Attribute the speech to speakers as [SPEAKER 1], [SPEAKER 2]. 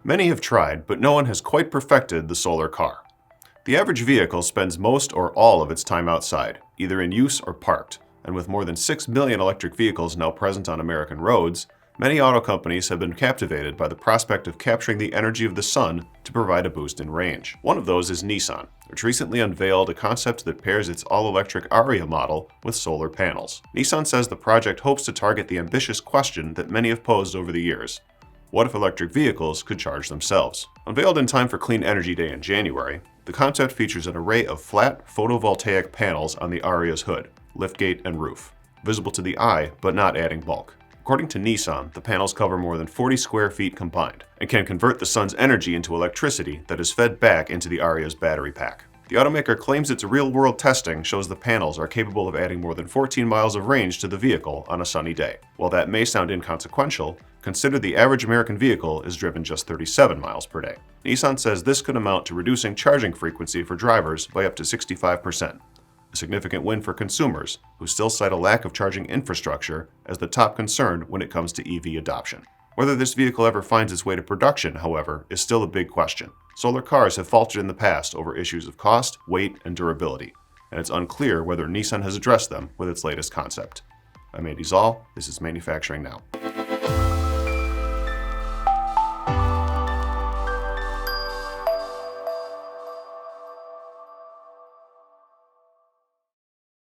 [SPEAKER 1] Many have tried, but no one has quite perfected the solar car. The average vehicle spends most or all of its time outside, either in use or parked, and with more than 6 million electric vehicles now present on American roads, many auto companies have been captivated by the prospect of capturing the energy of the sun to provide a boost in range. One of those is Nissan, which recently unveiled a concept that pairs its all-electric Ariya model with solar panels. Nissan says the project hopes to target the ambitious question that many have posed over the years: what if electric vehicles could charge themselves? Unveiled in time for Clean Energy Day in January, the concept features an array of flat photovoltaic panels on the Ariya's hood, liftgate, and roof, visible to the eye but not adding bulk. According to Nissan, the panels cover more than 40 square feet combined and can convert the sun's energy into electricity that is fed back into the Ariya's battery pack. The automaker claims its real-world testing shows the panels are capable of adding more than 14 miles of range to the vehicle on a sunny day. While that may sound inconsequential, consider the average American vehicle is driven just 37 miles per day. Nissan says this could amount to reducing charging frequency for drivers by up to 65%. A significant win for consumers, who still cite a lack of charging infrastructure as the top concern when it comes to EV adoption. Whether this vehicle ever finds its way to production, however, is still a big question. Solar cars have faltered in the past over issues of cost, weight, and durability, and it's unclear whether Nissan has addressed them with its latest concept. I'm Andy Zoll. This is Manufacturing Now.